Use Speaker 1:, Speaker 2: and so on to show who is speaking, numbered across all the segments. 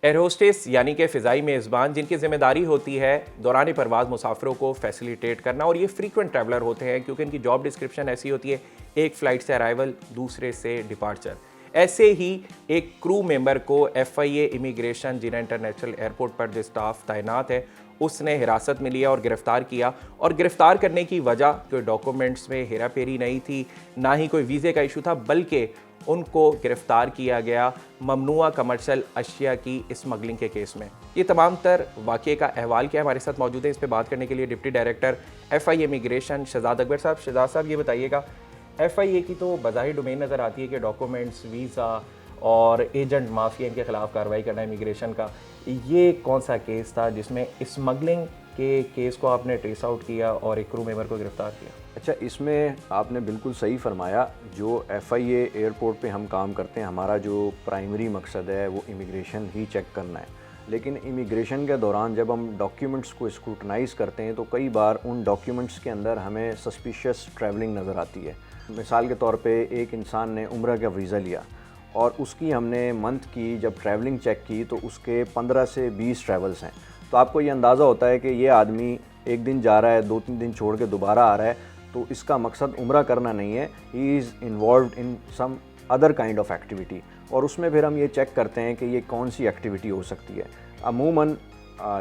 Speaker 1: Air hostess यानी कि फ़िज़ाई मेज़बान जिनकी ज़िम्मेदारी होती है दौरान परवाज़ मुसाफ़िरों को फैसिलिटेट करना, और ये फ्रीक्वेंट ट्रैवलर होते हैं क्योंकि इनकी जॉब डिस्क्रिप्शन ऐसी होती है, एक फ़्लाइट से अराइवल, दूसरे से डिपार्चर। ऐसे ही एक क्रू मेंबर को FIA इमिग्रेशन जिना इंटरनेशनल एयरपोर्ट पर जो स्टाफ तैनात है उसने हिरासत में लिया और गिरफ़्तार किया। और गिरफ़्तार करने की वजह कोई डॉक्यूमेंट्स में हेरा फेरी नहीं थी, ना ही कोई वीज़े का इशू था, बल्कि उनको गिरफ़्तार किया गया ममनुआ कमर्शियल अशिया की स्मगलिंग के केस में। ये तमाम तर वाक़े का अहवाल क्या है, हमारे साथ मौजूद है इस पे बात करने के लिए deputy director FIA immigration Shahzad Akbar साहब। शहजाद साहब ये बताइएगा, FIA की तो बज़ाहिर डोमेन नज़र आती है कि डॉक्यूमेंट्स, वीज़ा और एजेंट माफिया इनके खिलाफ कार्रवाई करना इमिग्रेशन का, ये कौन सा केस था जिसमें स्मगलिंग के केस को आपने ट्रेस आउट किया और एक क्रू मेंबर को गिरफ्तार किया?
Speaker 2: अच्छा, इसमें आपने बिल्कुल सही फरमाया। जो FIA एयरपोर्ट पे हम काम करते हैं, हमारा जो प्राइमरी मकसद है वो इमिग्रेशन ही चेक करना है। लेकिन इमिग्रेशन के दौरान जब हम डॉक्यूमेंट्स को स्क्रूटनाइज़ करते हैं तो कई बार उन डॉक्यूमेंट्स के अंदर हमें सस्पिशियस ट्रैवलिंग नज़र आती है। मिसाल के तौर पे एक इंसान ने उम्रा का वीज़ा लिया और उसकी हमने मंथ की जब ट्रैवलिंग चेक की तो उसके 15 से 20 ट्रैवल्स हैं। तो आपको ये अंदाज़ा होता है कि ये आदमी एक दिन जा रहा है, 2-3 दिन छोड़ के दोबारा आ रहा है, तो इसका मकसद उम्रा करना नहीं है, he is involved in some other kind of activity. और उसमें फिर हम ये चेक करते हैं कि ये कौन सी एक्टिविटी हो सकती है। अमूमन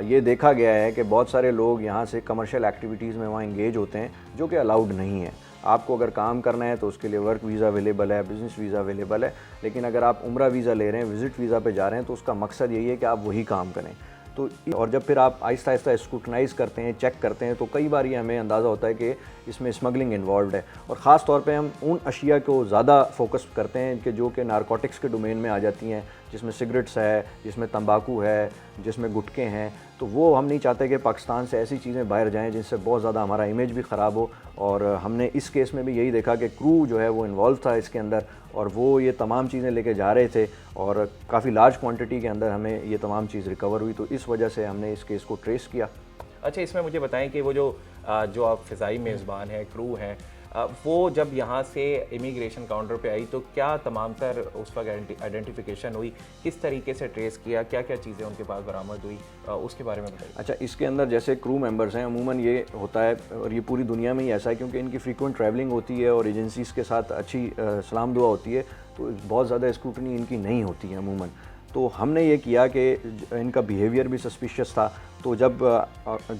Speaker 2: ये देखा गया है कि बहुत सारे लोग यहाँ से कमर्शियल एक्टिविटीज़ में वहाँ इंगेज होते हैं जो कि अलाउड नहीं है। आपको अगर काम करना है तो उसके लिए वर्क वीज़ा अवेलेबल है, बिज़नेस वीज़ा अवेलेबल है, लेकिन अगर आप उम्रा वीज़ा ले रहे हैं, विज़िट वीज़ा पे जा रहे हैं, तो उसका मकसद यही है कि आप वही काम करें। तो और जब फिर आप आहिस्ता आहिस्ता स्क्रूटनाइज़ करते हैं, चेक करते हैं, तो कई बार ये हमें अंदाज़ा होता है कि इसमें स्मगलिंग इन्वॉल्व है। और ख़ास तौर पे हम उन अशिया को ज़्यादा फोकस करते हैं कि जो कि नारकोटिक्स के डोमेन में आ जाती हैं, जिसमें सिगरेट्स है, जिसमें तंबाकू है, जिसमें गुटखे हैं। तो वो हम नहीं चाहते कि पाकिस्तान से ऐसी चीज़ें बाहर जाएँ जिनसे बहुत ज़्यादा हमारा इमेज भी ख़राब हो। और हमने इस केस में भी यही देखा कि क्रू जो है वो इन्वॉल्व था इसके अंदर, और वो ये तमाम चीज़ें लेके जा रहे थे और काफ़ी लार्ज क्वांटिटी के अंदर हमें ये तमाम चीज़ रिकवर हुई। तो इस वजह से हमने इस केस को ट्रेस किया।
Speaker 1: अच्छा, इसमें मुझे बताएं कि वो जो आप फ़िज़ाई मेज़बान हैं, क्रू हैं, वो जब यहाँ से इमिग्रेशन काउंटर पे आई तो क्या तमाम तर उस वक्त आइडेंटिफिकेशन हुई, किस तरीके से ट्रेस किया, क्या क्या चीज़ें उनके पास बरामद हुई, उसके बारे में बताइए।
Speaker 2: अच्छा, इसके अंदर जैसे क्रू मेंबर्स हैं, अमूमन ये होता है और ये पूरी दुनिया में ही ऐसा है, क्योंकि इनकी फ्रीक्वेंट ट्रैवलिंग होती है और एजेंसीज़ के साथ अच्छी सलाम दुआ होती है, तो बहुत ज़्यादा स्क्रूटनी इनकी नहीं होती है अमूमन। तो हमने ये किया कि इनका बिहेवियर भी सस्पिशियस था। तो जब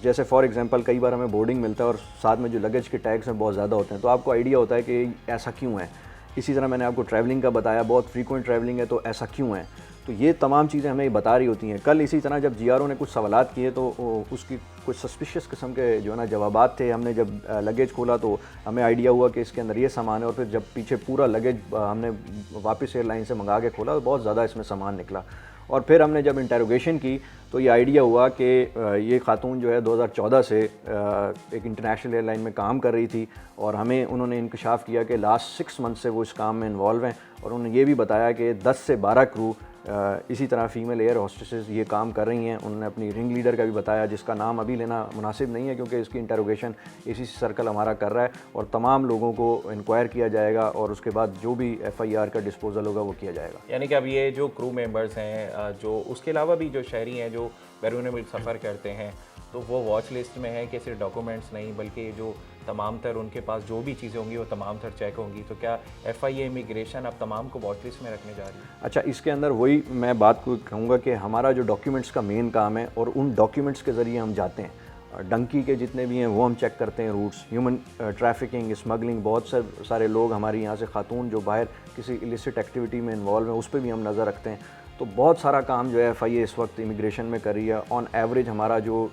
Speaker 2: जैसे फॉर एग्जांपल कई बार हमें बोर्डिंग मिलता है और साथ में जो लगेज के टैग्स हैं बहुत ज़्यादा होते हैं, तो आपको आइडिया होता है कि ऐसा क्यों है। इसी तरह मैंने आपको ट्रैवलिंग का बताया, बहुत फ्रीक्वेंट ट्रैवलिंग है तो ऐसा क्यों है। तो ये तमाम चीज़ें हमें बता रही होती हैं। कल इसी तरह जब GRO ने कुछ सवालात किए तो उसकी कुछ सस्पिशियस किस्म के जो है ना जवाबात थे। हमने जब लगेज खोला तो हमें आइडिया हुआ कि इसके अंदर ये सामान है, और फिर जब पीछे पूरा लगेज हमने वापस एयरलाइन से मंगा के खोला तो बहुत ज़्यादा इसमें सामान निकला। और फिर हमने जब इंटेरोगेशन की तो ये आइडिया हुआ कि ये खातून जो है 2014 से एक इंटरनेशनल एयरलाइन में काम कर रही थी, और हमें उन्होंने इंकशाफ किया कि लास्ट 6 मंथ से वो इस काम में इन्वॉल्व हैं। और उन्होंने ये भी बताया कि 10 से 12 क्रू इसी तरह फ़ीमेल एयर होस्टेसेस ये काम कर रही हैं। उन्होंने अपनी रिंग लीडर का भी बताया, जिसका नाम अभी लेना मुनासिब नहीं है क्योंकि इसकी इंटेरोगेशन इसी सर्कल हमारा कर रहा है, और तमाम लोगों को इंक्वायर किया जाएगा और उसके बाद जो भी FIR का डिस्पोजल होगा वो किया जाएगा।
Speaker 1: यानी कि अब ये जो क्रू मेंबर्स हैं, जो उसके अलावा भी जो शहरी हैं जो बैरून मुल्क सफ़र करते हैं, तो वो वॉच लिस्ट में है कि सिर्फ डॉक्यूमेंट्स नहीं बल्कि जो तमाम तर उनके पास जो भी चीज़ें होंगी वो तमाम तर चेक होंगी। तो क्या FIA इमिग्रेशन अब तमाम को वॉच लिस्ट में रखने जा रही है?
Speaker 2: अच्छा, इसके अंदर वही मैं बात को कहूँगा कि हमारा जो डॉक्यूमेंट्स का मेन काम है, और उन डॉक्यूमेंट्स के ज़रिए हम जाते हैं। डंकी के जितने भी हैं वो हम चेक करते हैं, रूट्स, ह्यूमन ट्रैफिकिंग, स्मगलिंग, बहुत सारे लोग हमारी यहाँ से खातून जो बाहर किसी इलिसिट एक्टिविटी में इन्वॉल्व हैं उस पर भी हम नज़र रखते हैं। तो बहुत सारा काम जो है FIA इस वक्त इमिग्रेशन में कर रही है। ऑन एवरेज हमारा जो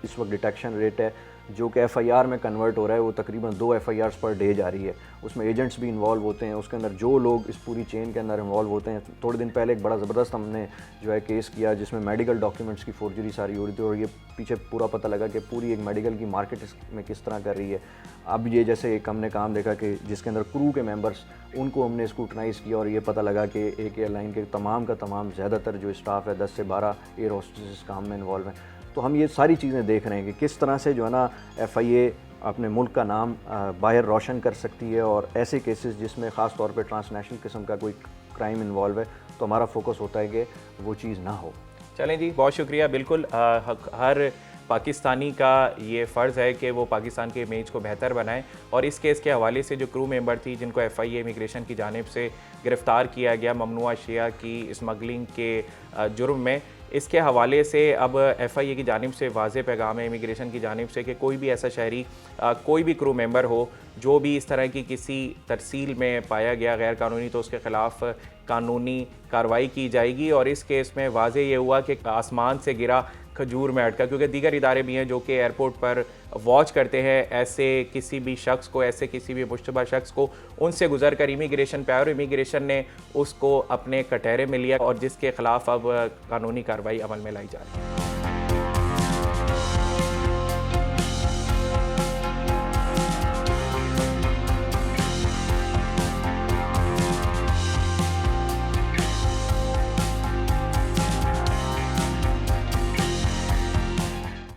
Speaker 2: इस वक्त डिटेक्शन रेट है जो कि FIR में कन्वर्ट हो रहा है वो तकरीबन 2 FIRs पर डे जा रही है। उसमें एजेंट्स भी इन्वॉल्व होते हैं, उसके अंदर जो लोग इस पूरी चेन के अंदर इन्वॉल्व होते हैं। थोड़े दिन पहले एक बड़ा ज़बरदस्त हमने जो है केस किया जिसमें मेडिकल डॉक्यूमेंट्स की फोर्जरी सारी हो रही थी, और ये पीछे पूरा पता लगा कि पूरी एक मेडिकल की मार्केट में किस तरह कर रही है। अब ये जैसे एक हमने काम देखा कि जिसके अंदर क्रू के मेंबर्स, उनको हमने स्क्रूटनाइज़ किया और ये पता लगा कि एक एयरलाइन के तमाम का तमाम ज़्यादातर जो स्टाफ है 10 से 12 एयर होस्टेसेस काम में इन्वॉल्व हैं। तो हम ये सारी चीज़ें देख रहे हैं कि किस तरह से जो है ना FIA अपने मुल्क का नाम बाहर रोशन कर सकती है, और ऐसे केसेस जिसमें ख़ास तौर पे ट्रांसनेशनल किस्म का कोई क्राइम इन्वॉल्व है तो हमारा फोकस होता है कि वो चीज़ ना हो।
Speaker 1: चलें जी, बहुत शुक्रिया। बिल्कुल हर पाकिस्तानी का ये फ़र्ज़ है कि वो पाकिस्तान के इमेज को बेहतर बनाएं, और इस केस के हवाले से जो क्रू मेंबर थी जिनको FIA इमिग्रेशन की जानिब से गिरफ़्तार किया गया ममनुआ अशिया की स्मगलिंग के जुर्म में, इसके हवाले से अब FIA की जानिब से वाज़ेह पैगाम है इमिग्रेशन की जानिब से कि कोई भी ऐसा शहरी, कोई भी क्रू मेंबर हो जो भी इस तरह की किसी तरसील में पाया गया गैर कानूनी, तो उसके ख़िलाफ़ कानूनी कार्रवाई की जाएगी। और इस केस में वाज़ेह ये हुआ कि आसमान से गिरा खजूर में अटका, क्योंकि दीगर इदारे भी हैं जो कि एयरपोर्ट पर वॉच करते हैं ऐसे किसी भी शख्स को, ऐसे किसी भी मुश्तबा शख्स को, उनसे गुजर कर इमिग्रेशन पे आया और इमिग्रेशन ने उसको अपने कटहरे में लिया, और जिसके ख़िलाफ़ अब कानूनी कार्रवाई अमल में लाई जा रही है।